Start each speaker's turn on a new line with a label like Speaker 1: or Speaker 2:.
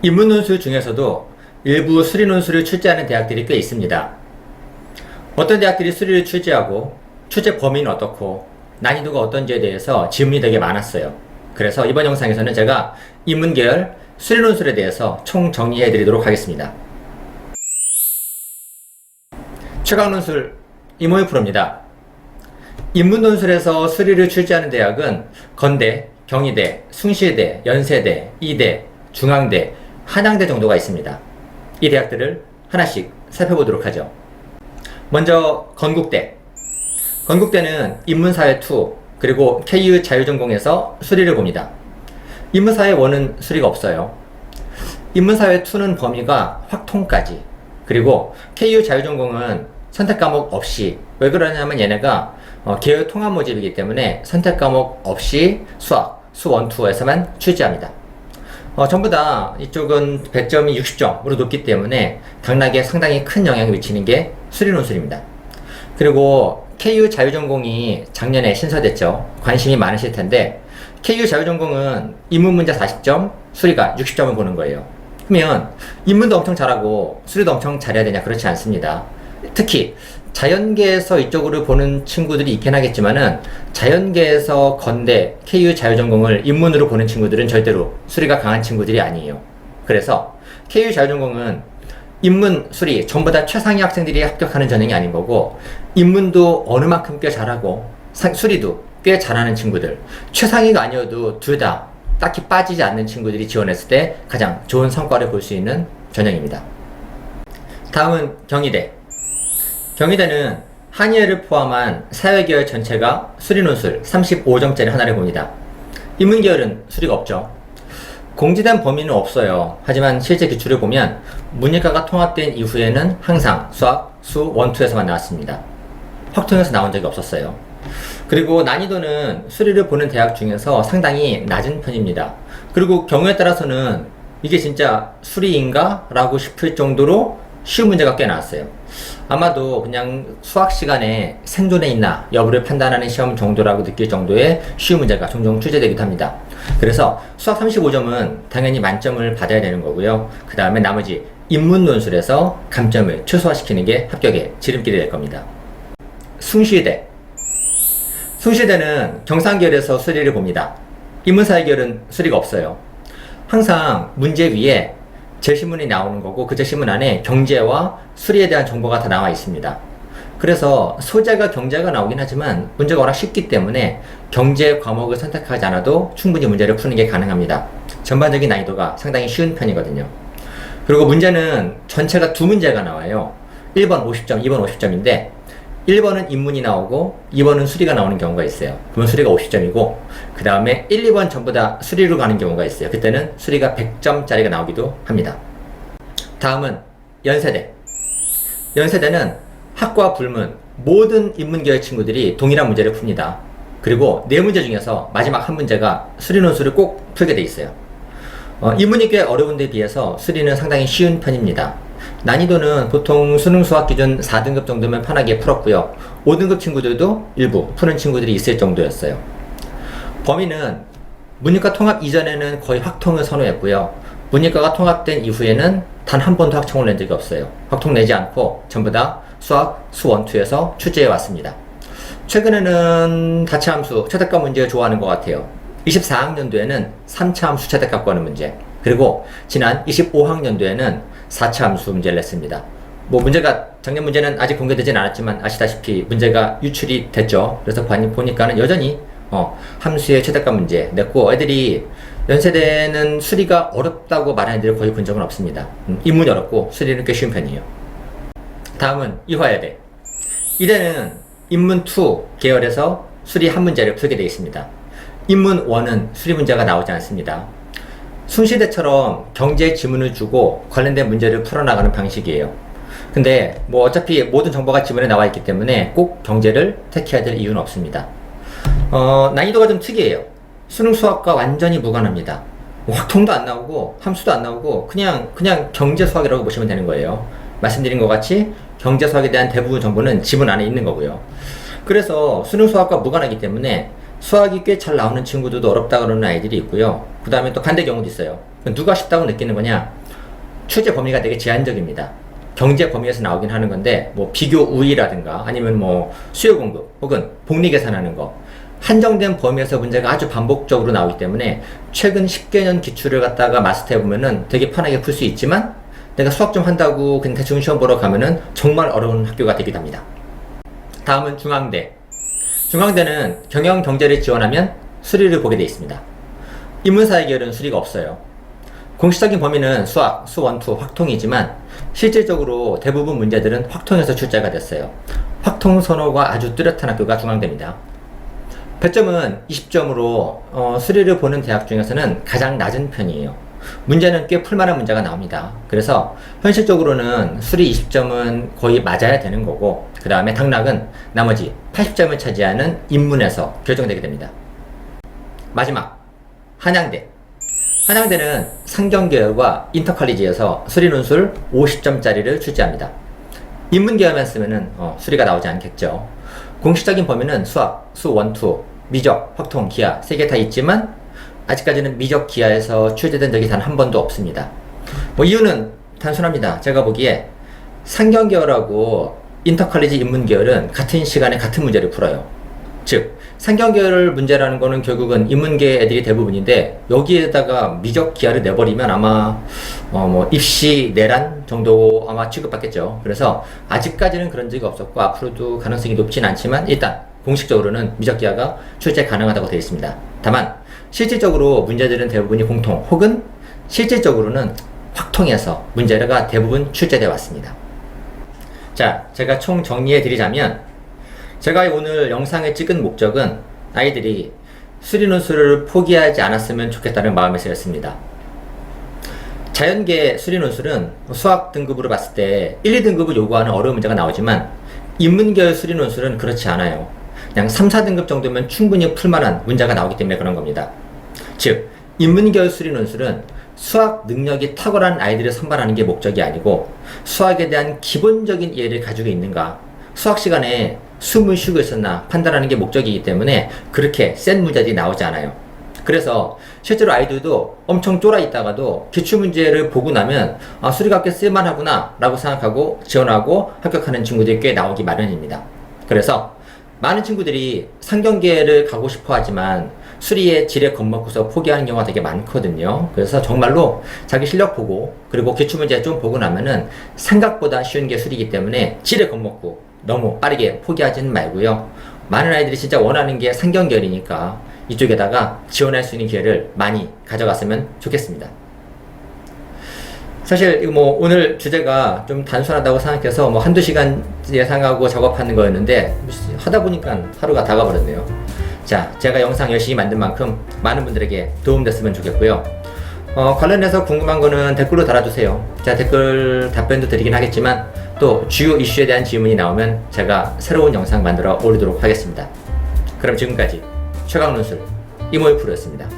Speaker 1: 인문 논술 중에서도 일부 수리 논술을 출제하는 대학들이 꽤 있습니다. 어떤 대학들이 수리를 출제하고 출제 범위는 어떻고 난이도가 어떤지에 대해서 질문이 되게 많았어요. 그래서 이번 영상에서는 제가 인문계열 수리 논술에 대해서 총 정리해 드리도록 하겠습니다. 최강 논술 이모유 프로입니다. 인문 논술에서 수리를 출제하는 대학은 건대, 경희대, 숭실대, 연세대, 이대, 중앙대, 한양대 정도가 있습니다. 이 대학들을 하나씩 살펴보도록 하죠. 먼저 건국대. 건국대는 인문사회2 그리고 KU 자유전공에서 수리를 봅니다. 인문사회1은 수리가 없어요. 인문사회2는 범위가 확통까지, 그리고 KU 자유전공은 선택과목 없이, 왜 그러냐면 얘네가 계열 통합 모집이기 때문에 선택과목 없이 수학, 수1, 2에서만 출제합니다. 전부 다 이쪽은 100점이 60점으로 높기 때문에 당락에 상당히 큰 영향을 미치는 게 수리논술입니다. 그리고 KU 자유전공이 작년에 신설됐죠. 관심이 많으실 텐데 KU 자유전공은 인문문제 40점, 수리가 60점을 보는 거예요. 그러면 인문도 엄청 잘하고 수리도 엄청 잘해야 되냐? 그렇지 않습니다. 특히 자연계에서 이쪽으로 보는 친구들이 있긴 하겠지만은 자연계에서 건대, KU 자유전공을 인문으로 보는 친구들은 절대로 수리가 강한 친구들이 아니에요. 그래서 KU 자유전공은 인문, 수리 전부 다 최상위 학생들이 합격하는 전형이 아닌 거고, 인문도 어느 만큼 꽤 잘하고 수리도 꽤 잘하는 친구들, 최상위가 아니어도 둘 다 딱히 빠지지 않는 친구들이 지원했을 때 가장 좋은 성과를 볼 수 있는 전형입니다. 다음은 경희대. 경희대는 한예를 포함한 사회계열 전체가 수리논술 35점짜리 하나를 봅니다. 인문계열은 수리가 없죠. 공지된 범위는 없어요. 하지만 실제 기출을 보면 문이과가 통합된 이후에는 항상 수학, 수 1, 2에서만 나왔습니다. 확통해서 나온 적이 없었어요. 그리고 난이도는 수리를 보는 대학 중에서 상당히 낮은 편입니다. 그리고 경우에 따라서는 이게 진짜 수리인가? 라고 싶을 정도로 쉬운 문제가 꽤 나왔어요. 아마도 그냥 수학 시간에 생존해 있나 여부를 판단하는 시험 정도라고 느낄 정도의 쉬운 문제가 종종 출제되기도 합니다. 그래서 수학 35점은 당연히 만점을 받아야 되는 거고요. 그 다음에 나머지 인문 논술에서 감점을 최소화시키는 게 합격의 지름길이 될 겁니다. 숭실대. 숭실대는 경상계열에서 수리를 봅니다. 인문사회계열은 수리가 없어요. 항상 문제 위에 제시문이 나오는 거고 그 제시문 안에 경제와 수리에 대한 정보가 다 나와 있습니다. 그래서 소재가 경제가 나오긴 하지만 문제가 워낙 쉽기 때문에 경제 과목을 선택하지 않아도 충분히 문제를 푸는 게 가능합니다. 전반적인 난이도가 상당히 쉬운 편이거든요. 그리고 문제는 전체가 두 문제가 나와요. 1번 50점, 2번 50점인데 1번은 인문이 나오고 2번은 수리가 나오는 경우가 있어요. 그러면 수리가 50점이고 그 다음에 1, 2번 전부 다 수리로 가는 경우가 있어요. 그때는 수리가 100점짜리가 나오기도 합니다. 다음은 연세대. 연세대는 학과 불문 모든 인문계열 친구들이 동일한 문제를 풉니다. 그리고 네 문제 중에서 마지막 한 문제가 수리논술을 꼭 풀게 돼 있어요. 인문이 꽤 어려운 데 비해서 수리는 상당히 쉬운 편입니다. 난이도는 보통 수능 수학 기준 4등급 정도면 편하게 풀었고요. 5등급 친구들도 일부 푸는 친구들이 있을 정도였어요. 범위는 문이과 통합 이전에는 거의 확통을 선호했고요. 문이과가 통합된 이후에는 단 한 번도 확통을 낸 적이 없어요. 확통 내지 않고 전부 다 수학, 수 1, 2에서 출제해 왔습니다. 최근에는 다차 함수, 최대값 문제를 좋아하는 것 같아요. 24학년도에는 3차 함수 최대값 구하는 문제, 그리고 지난 25학년도에는 4차 함수 문제를 냈습니다. 문제가 작년 문제는 아직 공개되진 않았지만 아시다시피 문제가 유출이 됐죠. 그래서 보니까는 여전히 함수의 최대값 문제 냈고, 애들이 연세대는 수리가 어렵다고 말하는 애들을 거의 본 적은 없습니다. 인문이 어렵고 수리는 꽤 쉬운 편이에요. 다음은 이화여대. 이대는 인문2 계열에서 수리 한 문제를 풀게 되어 있습니다. 인문1은 수리 문제가 나오지 않습니다. 숭실대처럼 경제 지문을 주고 관련된 문제를 풀어나가는 방식이에요. 근데 어차피 모든 정보가 지문에 나와 있기 때문에 꼭 경제를 택해야 될 이유는 없습니다. 난이도가 좀 특이해요. 수능 수학과 완전히 무관합니다. 확통도 안 나오고 함수도 안 나오고 그냥 경제 수학이라고 보시면 되는 거예요. 말씀드린 것 같이 경제 수학에 대한 대부분 정보는 지문 안에 있는 거고요. 그래서 수능 수학과 무관하기 때문에 수학이 꽤 잘 나오는 친구들도 어렵다 그러는 아이들이 있고요. 그 다음에 또 반대 경우도 있어요. 누가 쉽다고 느끼는 거냐? 출제 범위가 되게 제한적입니다. 경제 범위에서 나오긴 하는 건데 뭐 비교 우위라든가 아니면 뭐 수요 공급 혹은 복리 계산하는 거 한정된 범위에서 문제가 아주 반복적으로 나오기 때문에 최근 10개년 기출을 갖다가 마스터해 보면은 되게 편하게 풀 수 있지만 내가 수학 좀 한다고 그냥 대충 시험 보러 가면은 정말 어려운 학교가 되기도 합니다. 다음은 중앙대. 중앙대는 경영 경제를 지원하면 수리를 보게 되어 있습니다. 인문사회 계열은 수리가 없어요. 공식적인 범위는 수학, 수1, 2, 확통이지만 실질적으로 대부분 문제들은 확통에서 출제가 됐어요. 확통 선호가 아주 뚜렷한 학교가 중앙대입니다. 배점은 20점으로 수리를 보는 대학 중에서는 가장 낮은 편이에요. 문제는 꽤 풀만한 문제가 나옵니다. 그래서 현실적으로는 수리 20점은 거의 맞아야 되는 거고 그 다음에 당락은 나머지 80점을 차지하는 인문에서 결정되게 됩니다. 마지막 한양대. 한양대는 상경계열과 인터컬리지에서 수리 논술 50점짜리를 출제합니다. 인문계열만 쓰면은 수리가 나오지 않겠죠. 공식적인 범위는 수학, 수1, 2, 미적, 확통, 기하 3개 다 있지만 아직까지는 미적 기하에서 출제된 적이 단 한 번도 없습니다. 이유는 단순합니다. 제가 보기에 상경계열하고 인터컬리지 인문계열은 같은 시간에 같은 문제를 풀어요. 즉 상경계열 문제라는 거는 결국은 인문계 애들이 대부분인데 여기에다가 미적 기하를 내버리면 아마 입시 내란 정도 아마 취급받겠죠. 그래서 아직까지는 그런 적이 없었고 앞으로도 가능성이 높진 않지만 일단 공식적으로는 미적 기하가 출제 가능하다고 되어 있습니다. 다만 실질적으로 문제들은 대부분이 공통 혹은 실질적으로는 확통해서 문제가 대부분 출제되어 왔습니다. 자, 제가 총 정리해 드리자면 제가 오늘 영상을 찍은 목적은 아이들이 수리 논술을 포기하지 않았으면 좋겠다는 마음에서였습니다. 자연계 수리 논술은 수학 등급으로 봤을 때 1, 2등급을 요구하는 어려운 문제가 나오지만 인문계열 수리 논술은 그렇지 않아요. 그냥 3, 4등급 정도면 충분히 풀만한 문제가 나오기 때문에 그런 겁니다. 즉 인문계열 수리 논술은 수학 능력이 탁월한 아이들을 선발하는 게 목적이 아니고 수학에 대한 기본적인 이해를 가지고 있는가, 수학 시간에 숨을 쉬고 있었나 판단하는 게 목적이기 때문에 그렇게 센 문제들이 나오지 않아요. 그래서 실제로 아이들도 엄청 쫄아 있다가도 기출문제를 보고 나면 수리가 꽤 쓸만하구나 라고 생각하고 지원하고 합격하는 친구들이 꽤 나오기 마련입니다. 그래서 많은 친구들이 상경계를 가고 싶어 하지만 수리의 질에 겁먹고서 포기하는 경우가 되게 많거든요. 그래서 정말로 자기 실력 보고 그리고 기출문제 좀 보고 나면은 생각보다 쉬운 게 수리이기 때문에 질에 겁먹고 너무 빠르게 포기하지는 말고요. 많은 아이들이 진짜 원하는 게 상경계열이니까 이쪽에다가 지원할 수 있는 기회를 많이 가져갔으면 좋겠습니다. 사실 오늘 주제가 좀 단순하다고 생각해서 한두 시간 예상하고 작업하는 거였는데 하다 보니까 하루가 다 가버렸네요. 자, 제가 영상 열심히 만든 만큼 많은 분들에게 도움됐으면 좋겠고요. 관련해서 궁금한 거는 댓글로 달아주세요. 제가 댓글 답변도 드리긴 하겠지만 또 주요 이슈에 대한 질문이 나오면 제가 새로운 영상 만들어 올리도록 하겠습니다. 그럼 지금까지 최강논술 이모의 프로였습니다.